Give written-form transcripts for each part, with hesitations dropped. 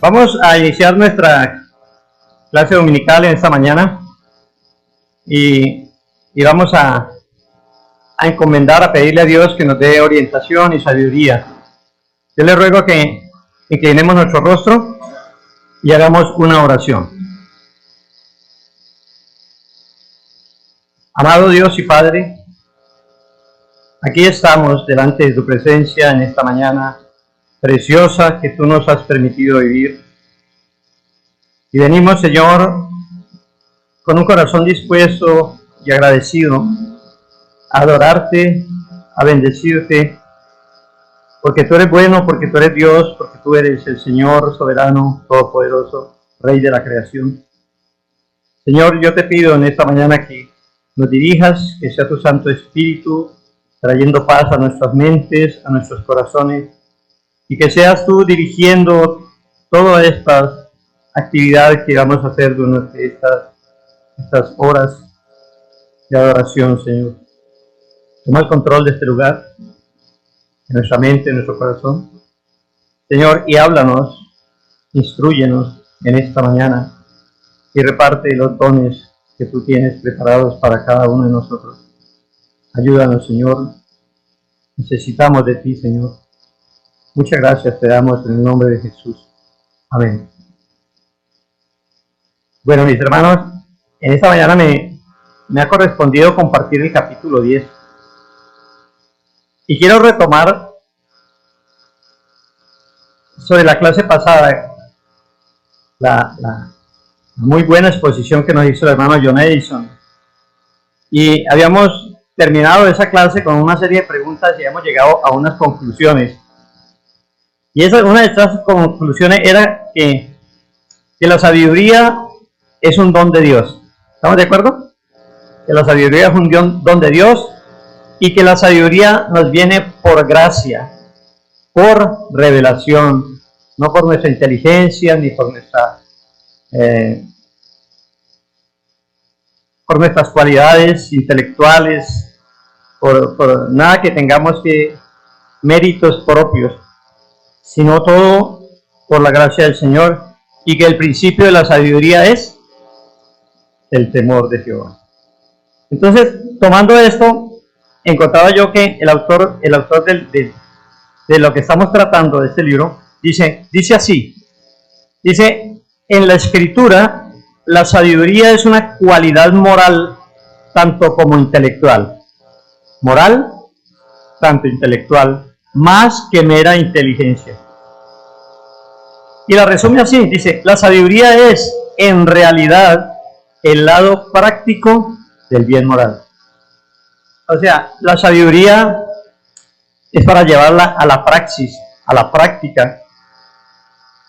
Vamos a iniciar nuestra clase dominical en esta mañana y vamos a encomendar, a pedirle a Dios que nos dé orientación y sabiduría. Yo le ruego que inclinemos nuestro rostro y hagamos una oración. Amado Dios y Padre, aquí estamos delante de tu presencia en esta mañana preciosa que tú nos has permitido vivir. Y venimos, Señor, con un corazón dispuesto y agradecido a adorarte, a bendecirte, porque tú eres bueno, porque tú eres Dios, porque tú eres el Señor soberano, todopoderoso, Rey de la creación. Señor, yo te pido en esta mañana que nos dirijas, que sea tu Santo Espíritu trayendo paz a nuestras mentes, a nuestros corazones, y que seas tú dirigiendo todas estas actividades que vamos a hacer durante estas horas de adoración, Señor. Toma el control de este lugar, de nuestra mente, de nuestro corazón, Señor, y háblanos, instrúyenos en esta mañana y reparte los dones que tú tienes preparados para cada uno de nosotros. Ayúdanos, Señor. Necesitamos de ti, Señor. Muchas gracias te damos en el nombre de Jesús. Amén. Bueno, mis hermanos, en esta mañana me ha correspondido compartir el capítulo 10. Y quiero retomar sobre la clase pasada la muy buena exposición que nos hizo el hermano John Edison. Y habíamos terminado esa clase con una serie de preguntas y hemos llegado a unas conclusiones. Y una de estas conclusiones era que la sabiduría es un don de Dios. ¿Estamos de acuerdo? Que la sabiduría es un don de Dios y que la sabiduría nos viene por gracia, por revelación, no por nuestra inteligencia ni por nuestras cualidades intelectuales, por nada que tengamos que méritos propios, sino todo por la gracia del Señor, y que el principio de la sabiduría es el temor de Jehová. Entonces, tomando esto, encontraba yo que el autor de lo que estamos tratando de este libro, dice así, en la Escritura, la sabiduría es una cualidad moral tanto como intelectual. Moral, tanto intelectual, más que mera inteligencia. Y la resume así, dice, la sabiduría es en realidad el lado práctico del bien moral. O sea, la sabiduría es para llevarla a la praxis, a la práctica,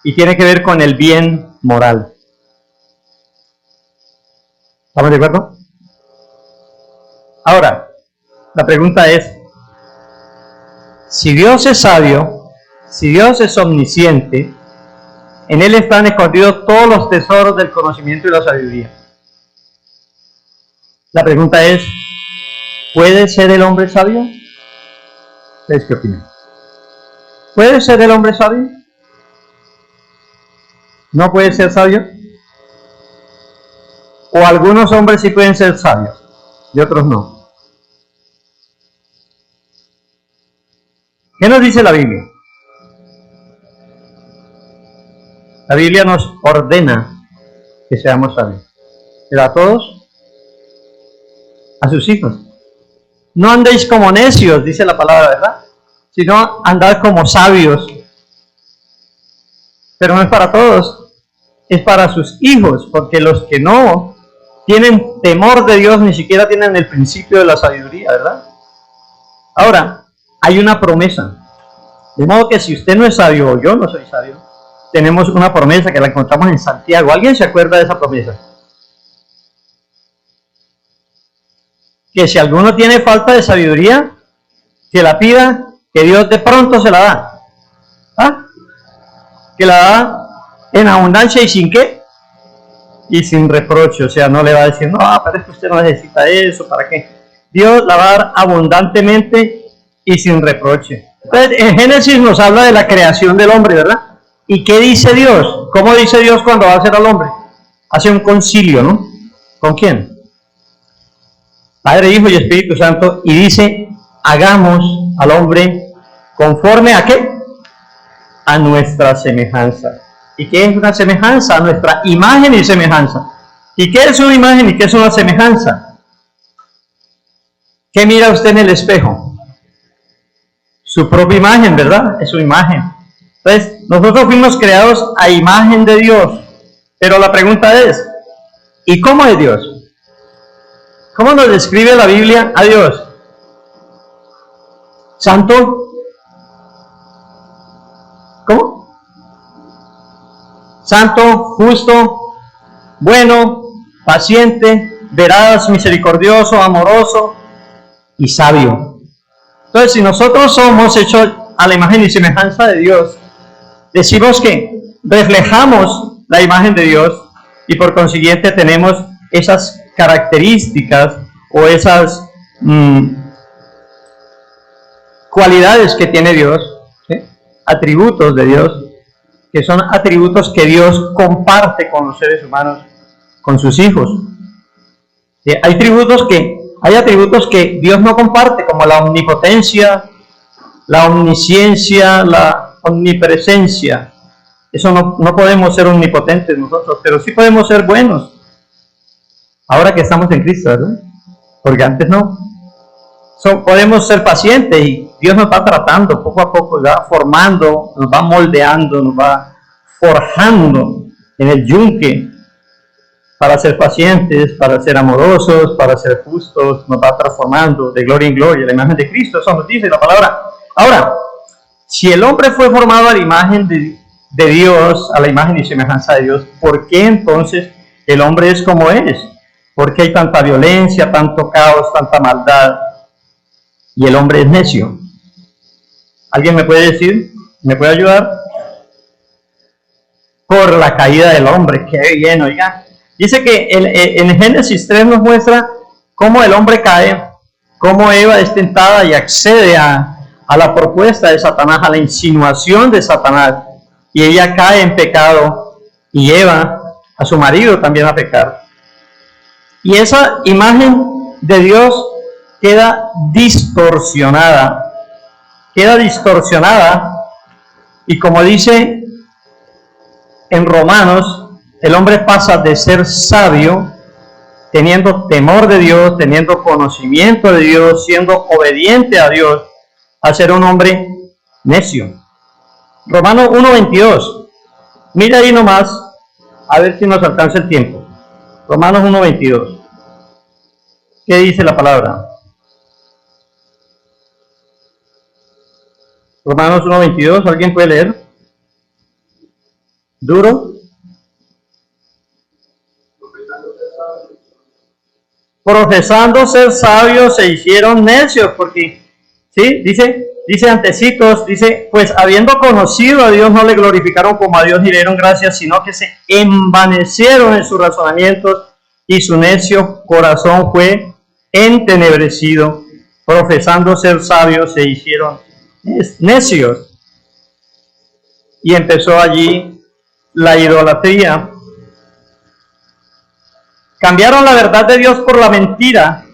y tiene que ver con el bien moral. ¿Estamos de acuerdo? Ahora, la pregunta es, si Dios es sabio, si Dios es omnisciente, en Él están escondidos todos los tesoros del conocimiento y la sabiduría. La pregunta es, ¿puede ser el hombre sabio? ¿Ustedes qué opinan? ¿Puede ser el hombre sabio? ¿No puede ser sabio? ¿O algunos hombres sí pueden ser sabios y otros no? ¿Qué nos dice la Biblia? La Biblia nos ordena que seamos sabios. Pero a todos, a sus hijos. No andéis como necios, dice la palabra, ¿verdad? Sino andad como sabios. Pero no es para todos, es para sus hijos, porque los que no tienen temor de Dios ni siquiera tienen el principio de la sabiduría, ¿verdad? Ahora, hay una promesa. De modo que si usted no es sabio o yo no soy sabio, tenemos una promesa que la encontramos en Santiago. ¿Alguien se acuerda de esa promesa? Que si alguno tiene falta de sabiduría, que la pida, que Dios de pronto se la da. ¿Ah? Que la da en abundancia y sin qué? Y sin reproche. O sea, no le va a decir, no, pero es que usted no necesita eso, ¿para qué? Dios la va a dar abundantemente y sin reproche. Entonces, en Génesis nos habla de la creación del hombre, ¿verdad? ¿Y qué dice Dios? ¿Cómo dice Dios cuando va a hacer al hombre? Hace un concilio, ¿no? ¿Con quién? Padre, Hijo y Espíritu Santo, y dice, hagamos al hombre conforme a ¿qué? A nuestra semejanza. ¿Y qué es una semejanza? A nuestra imagen y semejanza. ¿Y qué es una imagen y qué es una semejanza? ¿Qué mira usted en el espejo? Su propia imagen, ¿verdad? Es su imagen. Entonces, nosotros fuimos creados a imagen de Dios. Pero la pregunta es, ¿y cómo es Dios? ¿Cómo nos describe la Biblia a Dios? ¿Santo? ¿Cómo? Santo, justo, bueno, paciente, veraz, misericordioso, amoroso y sabio. Entonces, si nosotros somos hechos a la imagen y semejanza de Dios, decimos que reflejamos la imagen de Dios y por consiguiente tenemos esas características o esas cualidades que tiene Dios, ¿sí? Atributos de Dios, que son atributos que Dios comparte con los seres humanos, con sus hijos. ¿Sí? Hay atributos que Dios no comparte, como la omnipotencia, la omnisciencia, la omnipresencia. Eso no podemos ser omnipotentes nosotros, pero sí podemos ser buenos. Ahora que estamos en Cristo, ¿verdad? Porque antes no. Podemos ser pacientes y Dios nos va tratando poco a poco, va formando, nos va moldeando, nos va forjando en el yunque para ser pacientes, para ser amorosos, para ser justos, nos va transformando de gloria en gloria, la imagen de Cristo, eso nos dice la palabra. Ahora, si el hombre fue formado a la imagen de Dios, a la imagen y semejanza de Dios, ¿por qué entonces el hombre es como es? ¿Por qué hay tanta violencia, tanto caos, tanta maldad? Y el hombre es necio. ¿Alguien me puede decir? ¿Me puede ayudar? Por la caída del hombre. ¡Qué bien, oiga! Dice que en Génesis 3 nos muestra cómo el hombre cae, cómo Eva es tentada y accede a la propuesta de Satanás, a la insinuación de Satanás. Y ella cae en pecado y lleva a su marido también a pecar. Y esa imagen de Dios queda distorsionada. Y como dice en Romanos, el hombre pasa de ser sabio, teniendo temor de Dios, teniendo conocimiento de Dios, siendo obediente a Dios, a ser un hombre necio. Romanos 1:22. Mira ahí nomás, a ver si nos alcanza el tiempo. Romanos 1:22. ¿Qué dice la palabra? Romanos 1:22, ¿alguien puede leer? ¿Duro? Profesando ser sabios se hicieron necios, porque, ¿sí? Dice antecitos, dice, pues habiendo conocido a Dios no le glorificaron como a Dios ni le dieron gracias, sino que se envanecieron en sus razonamientos y su necio corazón fue entenebrecido. Profesando ser sabios se hicieron necios. Y empezó allí la idolatría. Cambiaron la verdad de Dios por la mentira.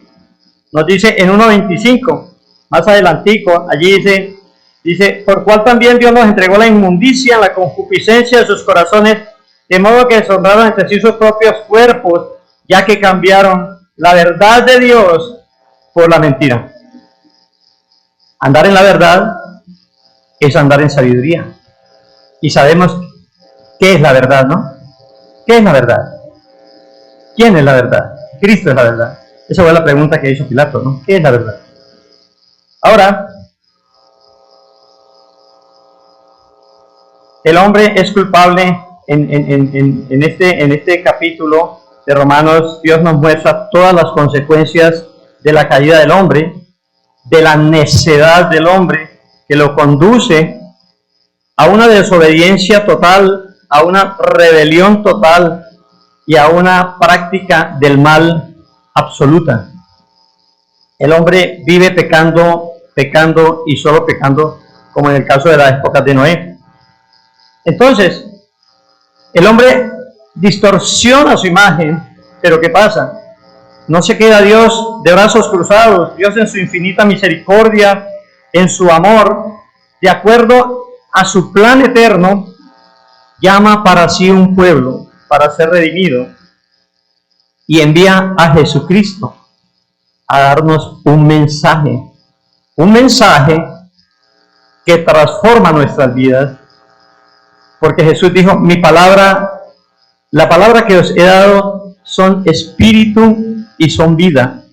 Nos dice en 1:25, más adelantico, allí dice, por cual también Dios nos entregó la inmundicia, la concupiscencia de sus corazones, de modo que deshonraron entre sí sus propios cuerpos, ya que cambiaron la verdad de Dios por la mentira. Andar en la verdad es andar en sabiduría. Y sabemos qué es la verdad, ¿no? ¿Qué es la verdad? ¿Quién es la verdad? Cristo es la verdad. Esa fue la pregunta que hizo Pilato, ¿no? ¿Qué es la verdad? Ahora, el hombre es culpable en este capítulo de Romanos. Dios nos muestra todas las consecuencias de la caída del hombre, de la necedad del hombre que lo conduce a una desobediencia total, a una rebelión total y a una práctica del mal absoluta. El hombre vive pecando y solo pecando, como en el caso de las épocas de Noé. Entonces, el hombre distorsiona su imagen, pero ¿qué pasa? No se queda Dios de brazos cruzados. Dios en su infinita misericordia, en su amor, de acuerdo a su plan eterno, llama para sí un pueblo para ser redimido y envía a Jesucristo a darnos un mensaje que transforma nuestras vidas, porque Jesús dijo: la palabra que os he dado son espíritu y son vida.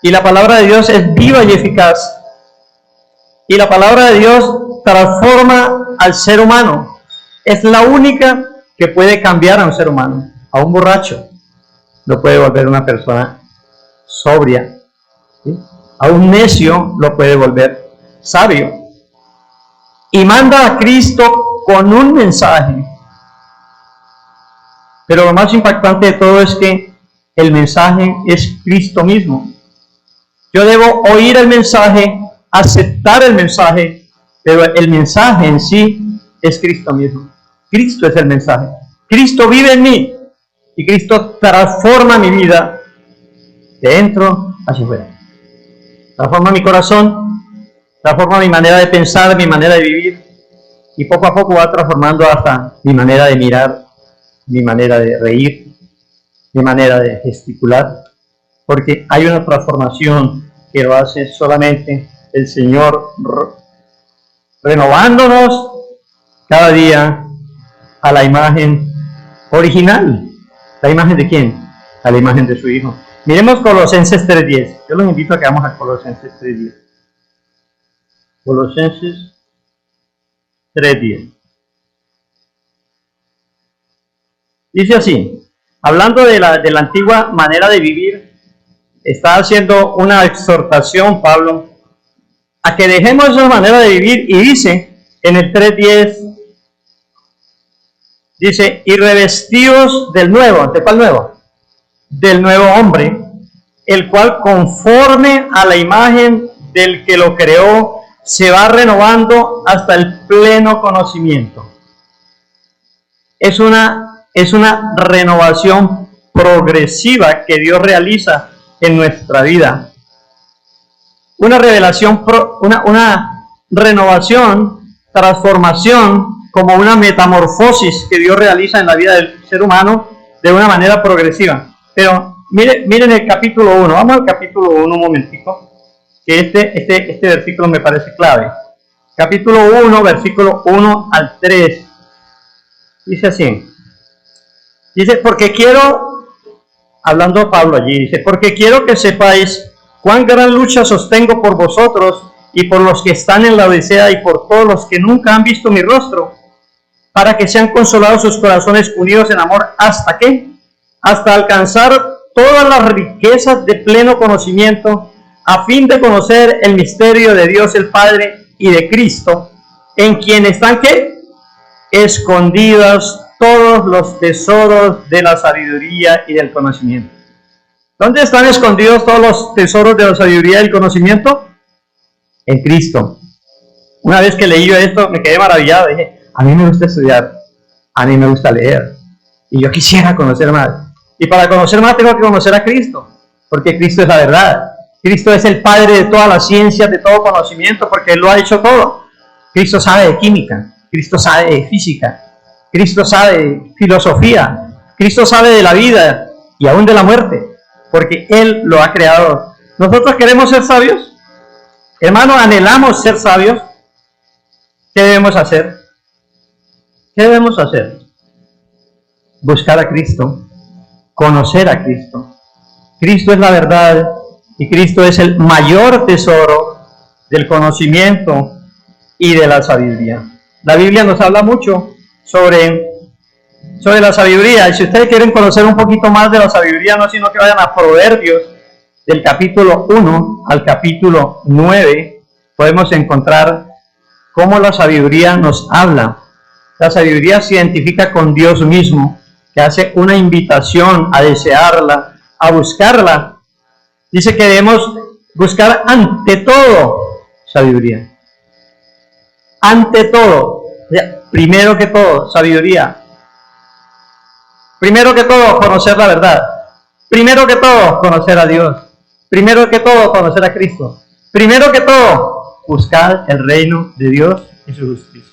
Y la palabra de Dios es viva y eficaz. Y la palabra de Dios transforma al ser humano. Es la única que puede cambiar a un ser humano. A un borracho lo puede volver una persona sobria, ¿sí? A un necio lo puede volver sabio. Y manda a Cristo con un mensaje. Pero lo más impactante de todo es que el mensaje es Cristo mismo. Yo debo oír el mensaje, aceptar el mensaje, pero el mensaje en sí es Cristo mismo. Cristo es el mensaje. Cristo vive en mí y Cristo transforma mi vida de dentro hacia afuera. Transforma mi corazón, transforma mi manera de pensar, mi manera de vivir, y poco a poco va transformando hasta mi manera de mirar, mi manera de reír, mi manera de gesticular, porque hay una transformación que lo hace solamente el Señor, renovándonos cada día a la imagen original. ¿La imagen de quién? A la imagen de su Hijo. Miremos Colosenses 3:10. Yo los invito a que vamos a Colosenses 3:10. Colosenses 3:10. Dice así, hablando de la antigua manera de vivir, está haciendo una exhortación Pablo a que dejemos esa manera de vivir, y dice en el 3:10, dice: y revestidos del nuevo. ¿De cuál nuevo? Del nuevo hombre, el cual conforme a la imagen del que lo creó, se va renovando hasta el pleno conocimiento. Es una renovación progresiva que Dios realiza en nuestra vida. Una renovación, transformación, como una metamorfosis que Dios realiza en la vida del ser humano de una manera progresiva. Pero miren el capítulo 1, vamos al capítulo 1 un momentico, que este versículo me parece clave. Capítulo 1, versículo 1 al 3, dice así. Dice: porque quiero, hablando Pablo allí, dice: porque quiero que sepáis cuán gran lucha sostengo por vosotros y por los que están en la Odisea y por todos los que nunca han visto mi rostro, para que sean consolados sus corazones unidos en amor. ¿Hasta qué? Hasta alcanzar todas las riquezas de pleno conocimiento, a fin de conocer el misterio de Dios el Padre y de Cristo, en quien están, ¿qué? Escondidos todos los tesoros de la sabiduría y del conocimiento. ¿Dónde están escondidos todos los tesoros de la sabiduría y del conocimiento? En Cristo. Una vez que leí yo esto, me quedé maravillado. Dije: a mí me gusta estudiar, a mí me gusta leer, y yo quisiera conocer más. Y para conocer más tengo que conocer a Cristo, porque Cristo es la verdad. Cristo es el Padre de todas las ciencias, de todo conocimiento, porque Él lo ha hecho todo. Cristo sabe de química, Cristo sabe de física, Cristo sabe de filosofía, Cristo sabe de la vida y aún de la muerte, porque Él lo ha creado. ¿Nosotros queremos ser sabios? Hermano, anhelamos ser sabios. ¿Qué debemos hacer? ¿Qué debemos hacer? Buscar a Cristo, conocer a Cristo. Cristo es la verdad y Cristo es el mayor tesoro del conocimiento y de la sabiduría. La Biblia nos habla mucho sobre la sabiduría, y si ustedes quieren conocer un poquito más de la sabiduría, no sino que vayan a Proverbios, del capítulo 1 al capítulo 9, podemos encontrar cómo la sabiduría nos habla. La sabiduría se identifica con Dios mismo, que hace una invitación a desearla, a buscarla. Dice que debemos buscar ante todo sabiduría. Ante todo. O sea, primero que todo, sabiduría. Primero que todo, conocer la verdad. Primero que todo, conocer a Dios. Primero que todo, conocer a Cristo. Primero que todo, buscar el reino de Dios y su justicia.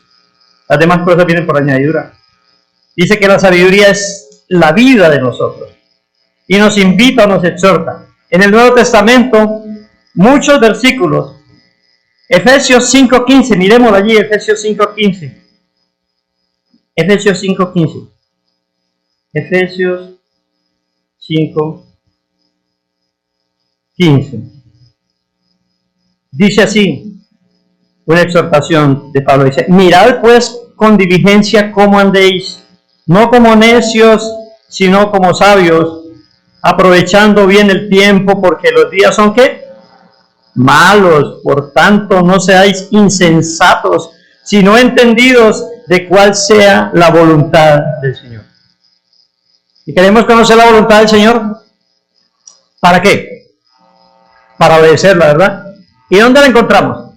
Las demás cosas vienen por añadidura. Dice que la sabiduría es la vida de nosotros. Y nos invita, nos exhorta. En el Nuevo Testamento, muchos versículos. Efesios 5:15, miremoslo allí, Efesios 5:15. Efesios 5:15. Efesios 5:15. Dice así, una exhortación de Pablo, dice: mirad pues con diligencia cómo andéis, no como necios, sino como sabios, aprovechando bien el tiempo, porque los días son ¿qué? Malos. Por tanto, no seáis insensatos, sino entendidos de cuál sea la voluntad del Señor. ¿Y queremos conocer la voluntad del Señor? ¿Para qué? Para obedecerla, ¿verdad? ¿Y dónde la encontramos?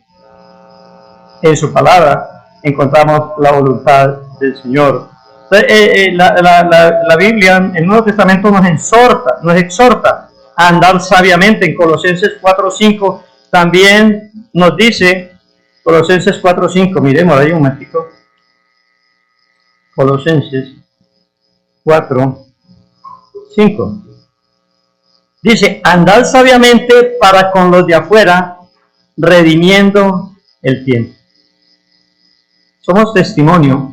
En su palabra encontramos la voluntad del Señor. La Biblia, en el Nuevo Testamento, nos exhorta a andar sabiamente. En Colosenses 4:5 también nos dice, Colosenses 4:5, miremos ahí un momentico. Colosenses 4:5. Dice: andad sabiamente para con los de afuera, redimiendo el tiempo. Somos testimonio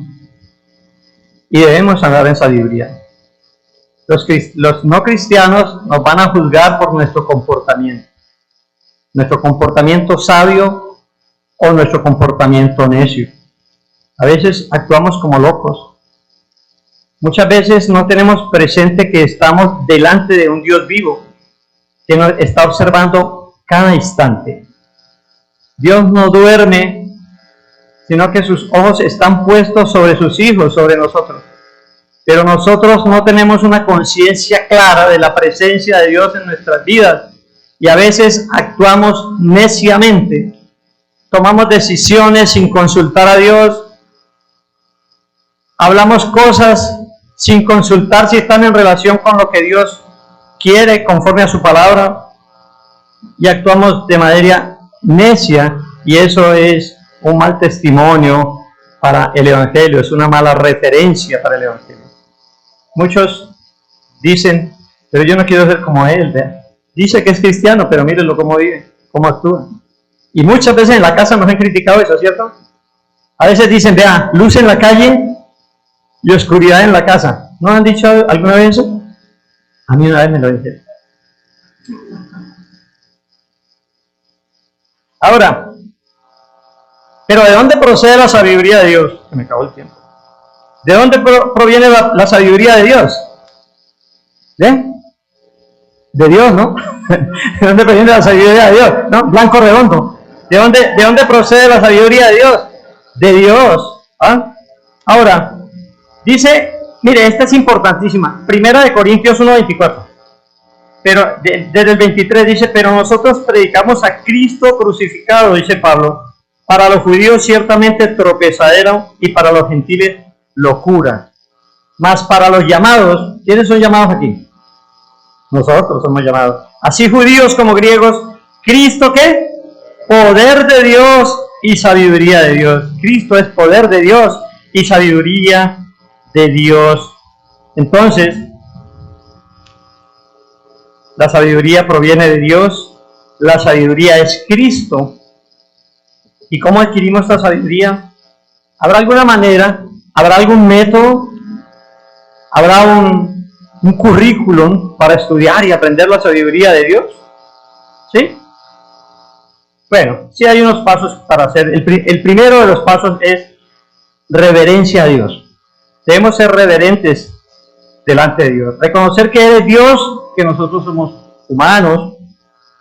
y debemos andar en sabiduría. Los no cristianos nos van a juzgar por nuestro comportamiento sabio o nuestro comportamiento necio. A veces actuamos como locos. Muchas veces no tenemos presente que estamos delante de un Dios vivo, que nos está observando cada instante. Dios no duerme, sino que sus ojos están puestos sobre sus hijos, sobre nosotros. Pero nosotros no tenemos una conciencia clara de la presencia de Dios en nuestras vidas. Y a veces actuamos neciamente. Tomamos decisiones sin consultar a Dios. Hablamos cosas sin consultar si están en relación con lo que Dios quiere, conforme a su palabra. Y actuamos de manera necia. Y eso es un mal testimonio para el Evangelio. Es una mala referencia para el Evangelio. Muchos dicen: pero yo no quiero ser como él. ¿Ve? Dice que es cristiano, pero mírenlo cómo vive, cómo actúa. Y muchas veces en la casa nos han criticado eso, ¿cierto? A veces dicen: vea, luz en la calle y oscuridad en la casa. ¿No han dicho alguna vez eso? A mí una vez me lo dijeron. Ahora, pero ¿de dónde procede la sabiduría de Dios? Se me acabó el tiempo. ¿De dónde proviene la sabiduría de Dios? De Dios, ¿no? ¿De dónde proviene la sabiduría de Dios? ¿No? Blanco redondo. ¿De dónde procede la sabiduría de Dios? De Dios. ¿Ah? Ahora, dice, mire, esta es importantísima. 1 Corintios 1:24. Pero desde el 23 dice: pero nosotros predicamos a Cristo crucificado, dice Pablo. Para los judíos ciertamente tropezadero y para los gentiles locura. Mas para los llamados, ¿quiénes son llamados aquí? Nosotros somos llamados. Así judíos como griegos, ¿Cristo qué? Poder de Dios y sabiduría de Dios. Cristo es poder de Dios y sabiduría de Dios. Entonces, la sabiduría proviene de Dios. La sabiduría es Cristo. ¿Y cómo adquirimos esta sabiduría? ¿Habrá alguna manera? ¿Habrá algún método? ¿Habrá un currículum para estudiar y aprender la sabiduría de Dios? ¿Sí? Bueno, sí hay unos pasos para hacer. El primero de los pasos es reverencia a Dios. Debemos ser reverentes delante de Dios. Reconocer que Él es Dios, que nosotros somos humanos,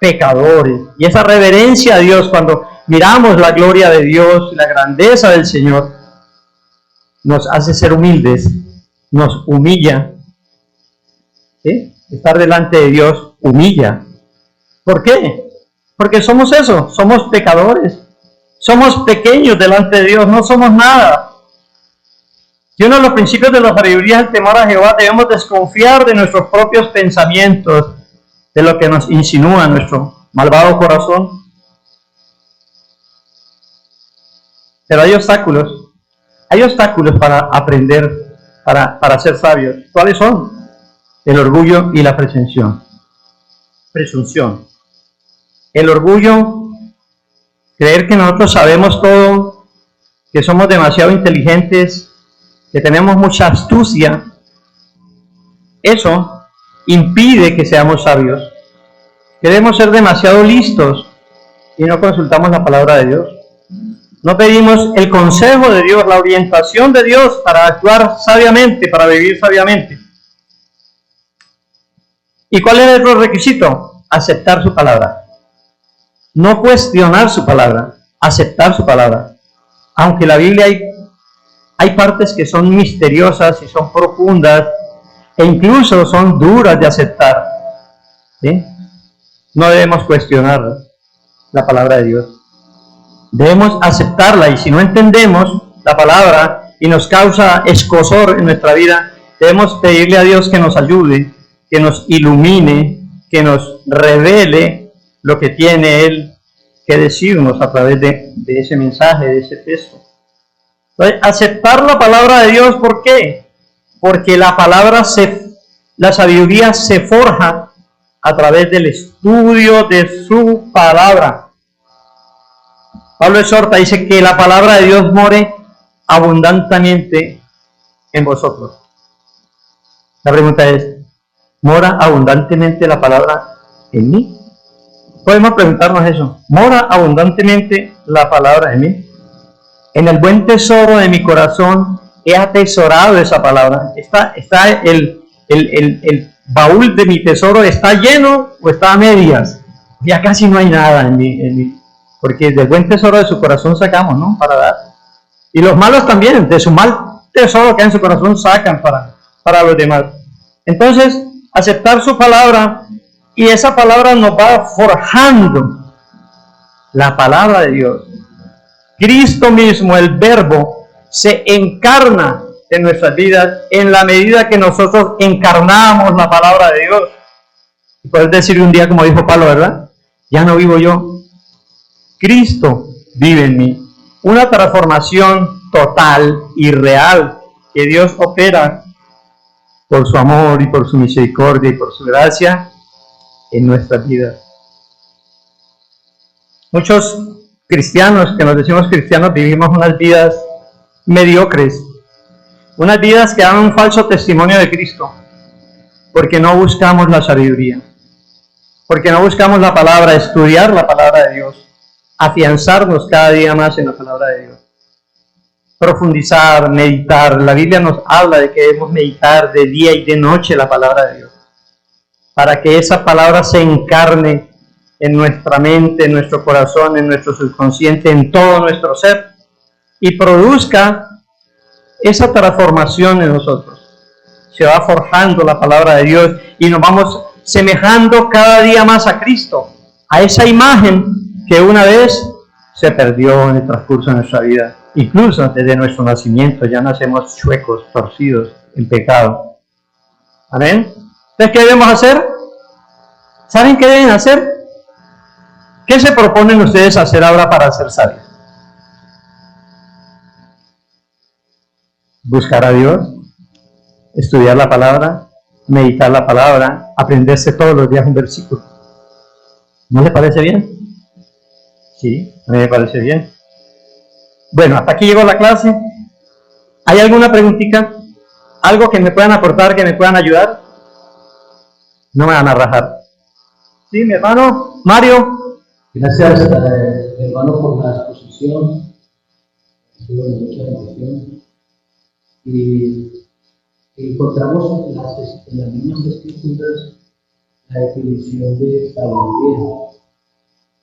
pecadores. Y esa reverencia a Dios, cuando miramos la gloria de Dios, la grandeza del Señor, nos hace ser humildes, nos humilla. ¿Sí? Estar delante de Dios humilla. ¿Por qué? Porque somos eso, somos pecadores. Somos pequeños delante de Dios, no somos nada. Y uno de los principios de la sabiduría es el temor a Jehová. Debemos desconfiar de nuestros propios pensamientos, de lo que nos insinúa nuestro malvado corazón. Pero hay obstáculos para aprender, para ser sabios. ¿Cuáles son? El orgullo y la presunción. El orgullo, creer que nosotros sabemos todo, que somos demasiado inteligentes, que tenemos mucha astucia, eso impide que seamos sabios. Queremos ser demasiado listos y no consultamos la palabra de Dios. No pedimos el consejo de Dios, la orientación de Dios para actuar sabiamente, para vivir sabiamente. ¿Y cuál es el otro requisito? Aceptar su palabra. No cuestionar su palabra, aceptar su palabra. Aunque en la Biblia hay partes que son misteriosas y son profundas e incluso son duras de aceptar, ¿sí? No debemos cuestionar la palabra de Dios. Debemos aceptarla, y si no entendemos la palabra y nos causa escozor en nuestra vida, debemos pedirle a Dios que nos ayude, que nos ilumine, que nos revele lo que tiene Él que decirnos a través de ese mensaje, de ese texto. Entonces, aceptar la palabra de Dios, ¿por qué? Porque la sabiduría se forja a través del estudio de su palabra. Pablo exhorta, dice que la palabra de Dios more abundantemente en vosotros. La pregunta es, ¿mora abundantemente la palabra en mí? Podemos preguntarnos eso. ¿Mora abundantemente la palabra en mí? En el buen tesoro de mi corazón he atesorado esa palabra. Está el baúl de mi tesoro, ¿está lleno o está a medias? Ya casi no hay nada en mí. Porque del buen tesoro de su corazón sacamos, ¿no? Para dar. Y los malos también, de su mal tesoro que hay en su corazón sacan para los demás. Entonces, aceptar su palabra, y esa palabra nos va forjando la palabra de Dios. Cristo mismo, el Verbo, se encarna en nuestras vidas en la medida que nosotros encarnamos la palabra de Dios. Y puedes decir un día, como dijo Pablo, ¿verdad? Ya no vivo yo, Cristo vive en mí. Una transformación total y real que Dios opera por su amor y por su misericordia y por su gracia en nuestras vidas. Muchos cristianos, que nos decimos cristianos, vivimos unas vidas mediocres, unas vidas que dan un falso testimonio de Cristo, porque no buscamos la sabiduría, porque no buscamos la palabra, estudiar la palabra de Dios, afianzarnos cada día más en la palabra de Dios, profundizar, meditar. La Biblia nos habla de que debemos meditar de día y de noche la palabra de Dios, para que esa palabra se encarne en nuestra mente, en nuestro corazón, en nuestro subconsciente, en todo nuestro ser, y produzca esa transformación en nosotros. Se va forjando la palabra de Dios y nos vamos semejando cada día más a Cristo, a esa imagen que una vez se perdió en el transcurso de nuestra vida. Incluso desde nuestro nacimiento ya nacemos chuecos, torcidos, en pecado. ¿Amén? Entonces, ¿qué debemos hacer? ¿Saben qué deben hacer? ¿Qué se proponen ustedes hacer ahora para ser sabios? Buscar a Dios, estudiar la palabra, meditar la palabra, aprenderse todos los días un versículo. ¿No le parece bien? Sí, a mí me parece bien. Bueno, hasta aquí llegó la clase. ¿Hay alguna preguntita? ¿Algo que me puedan aportar, que me puedan ayudar? No me van a rajar. Sí, mi hermano Mario. Gracias, hermano, por la exposición. Estuvo de mucha emoción. Y encontramos en las mismas escrituras la definición de sabiduría.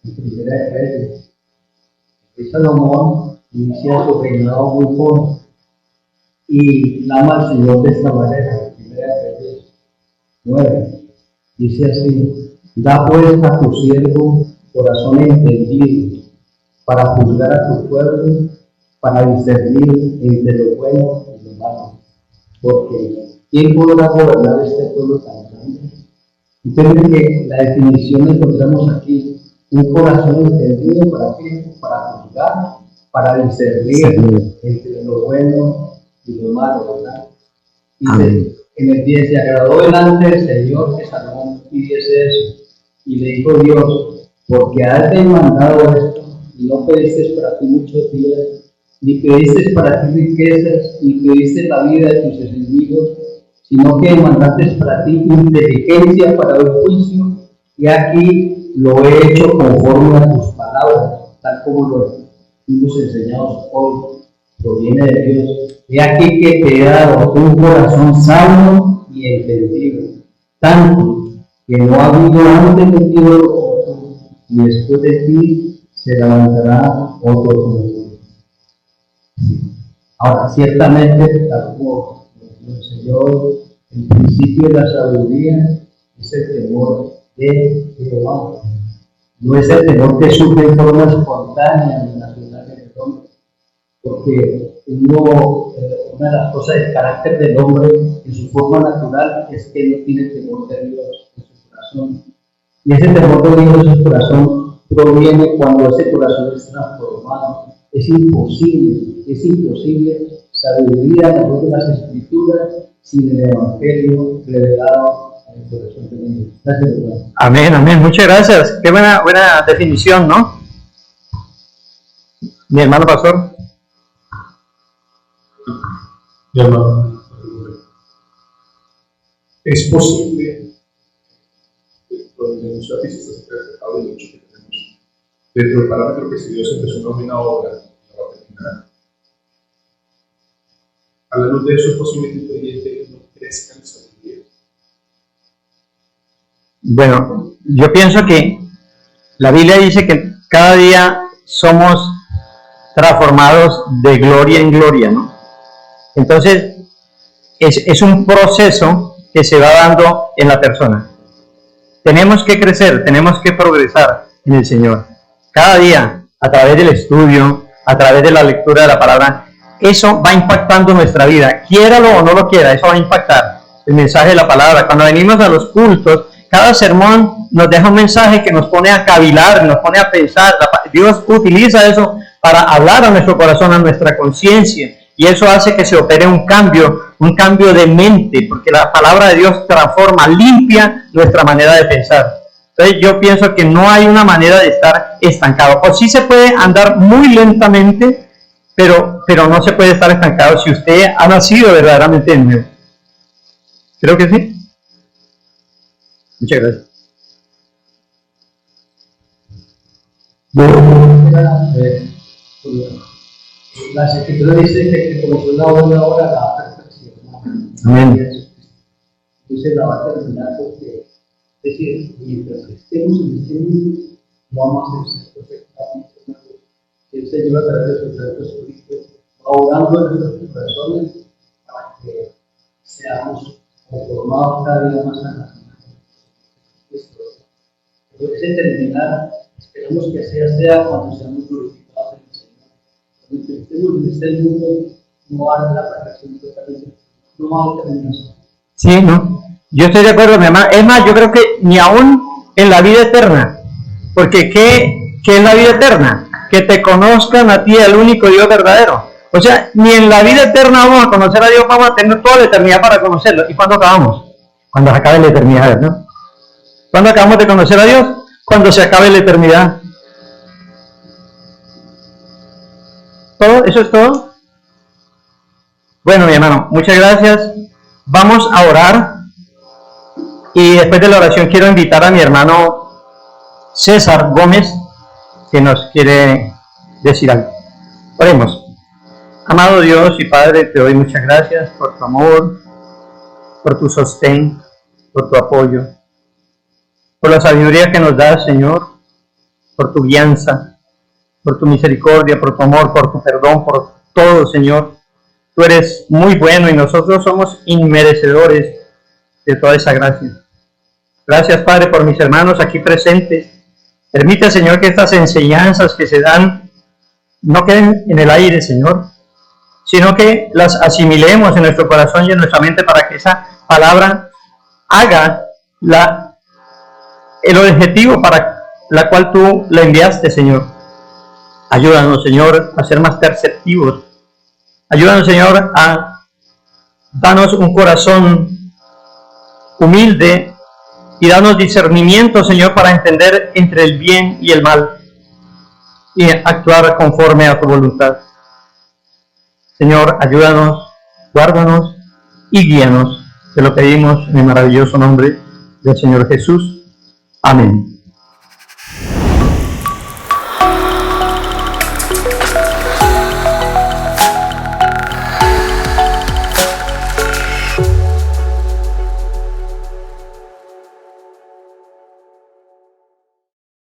En Primera de Reyes, el Salomón inicia su reinado muy joven y clama al Señor de esta manera. En Primera de Reyes 9 dice así: da pues a tu siervo corazón entendido para juzgar a tu pueblo, para discernir entre lo bueno y lo hermanos, porque ¿quién podrá gobernar este pueblo tan grande? Entonces, que la definición la encontramos aquí, un corazón entendido, ¿para qué? Para juzgar, para discernir entre lo bueno y lo malo, ¿verdad? Dice, en el 10, se agradó delante del Señor que Salomón pidiese eso, y le dijo Dios, porque has demandado esto, y no pediste para ti muchos días, ni pediste para ti riquezas, ni pediste la vida de tus enemigos, sino que demandaste para ti inteligencia para el juicio, y aquí lo he hecho conforme a tus palabras, tal como lo fuimos enseñados hoy, proviene de Dios. He aquí que te he dado un corazón sabio y entendido, tanto que no ha habido antes de ti otro como tú, y después de ti se levantará otro como tú. Ahora, ciertamente, tal como nos enseñó el principio de la sabiduría, es el temor de Jehová. No es el temor que surge en forma espontánea ni natural en el hombre, porque una de las cosas del carácter del hombre en su forma natural es que no tiene temor de Dios en su corazón. Y ese temor de Dios en su corazón proviene cuando ese corazón es transformado. Es imposible sabiduría a través de las Escrituras sin el Evangelio revelado en el corazón de Dios. Gracias, hermano. Amén, amén. Muchas gracias. Qué buena definición, ¿no? Mi hermano pastor. Mi hermano, es posible, dentro de muchas veces se ha de mucho que tenemos, dentro del parámetro que si Dios empezó una buena obra, la va a terminar. A la luz de eso es posible que un creyente no crezca en sabiduría. Bueno, yo pienso que la Biblia dice que cada día somos transformados de gloria en gloria, ¿no? Entonces, es un proceso que se va dando en la persona. Tenemos que crecer, tenemos que progresar en el Señor. Cada día, a través del estudio, a través de la lectura de la palabra, eso va impactando nuestra vida. Quiéralo o no lo quiera, eso va a impactar el mensaje de la palabra. Cuando venimos a los cultos, cada sermón nos deja un mensaje que nos pone a cavilar, nos pone a pensar. Dios utiliza eso para hablar a nuestro corazón, a nuestra conciencia. Y eso hace que se opere un cambio de mente, porque la palabra de Dios transforma, limpia nuestra manera de pensar. Entonces yo pienso que no hay una manera de estar estancado. O sí se puede andar muy lentamente, pero no se puede estar estancado si usted ha nacido verdaderamente en nuevo. Creo que sí. Muchas gracias. Las Escrituras dicen que comenzó la buena obra la va a perfeccionar. Amén. Entonces la va a terminar porque, es decir, mientras estemos en este mundo, no vamos a ser perfectamente. El Señor a través de su Santo Espíritu va orando en nuestros corazones para que seamos conformados cada día más a la imagen de Cristo. Entonces, ese terminar, esperamos que sea cuando seamos glorificados en el Señor. Cuando estemos en este mundo, no va a la perfección totalmente, no va a terminación. Sí, ¿no? Yo estoy de acuerdo, mi hermano. Es más, yo creo que ni aún en la vida eterna. Porque ¿qué es la vida eterna? Que te conozcan a ti, el único Dios verdadero. O sea, ni en la vida eterna vamos a conocer a Dios, vamos a tener toda la eternidad para conocerlo. ¿Y cuándo acabamos? Cuando se acabe la eternidad, ¿no? ¿Cuándo acabamos de conocer a Dios? Cuando se acabe la eternidad. ¿Todo? ¿Eso es todo? Bueno, mi hermano, muchas gracias. Vamos a orar. Y después de la oración quiero invitar a mi hermano César Gómez, que nos quiere decir algo. Oremos. Amado Dios y Padre, te doy muchas gracias por tu amor, por tu sostén, por tu apoyo, por la sabiduría que nos das, Señor, por tu guianza, por tu misericordia, por tu amor, por tu perdón, por todo, Señor. Tú eres muy bueno y nosotros somos inmerecedores de toda esa gracia. Gracias, Padre, por mis hermanos aquí presentes. Permite, Señor, que estas enseñanzas que se dan no queden en el aire, Señor, sino que las asimilemos en nuestro corazón y en nuestra mente para que esa palabra haga el objetivo para la cual tú la enviaste, Señor. Ayúdanos, Señor, a ser más perceptivos. Ayúdanos, Señor, a darnos un corazón humilde y darnos discernimiento, Señor, para entender entre el bien y el mal y actuar conforme a tu voluntad. Señor, ayúdanos, guárdanos y guíanos. Te lo pedimos en el maravilloso nombre del Señor Jesús. Amén.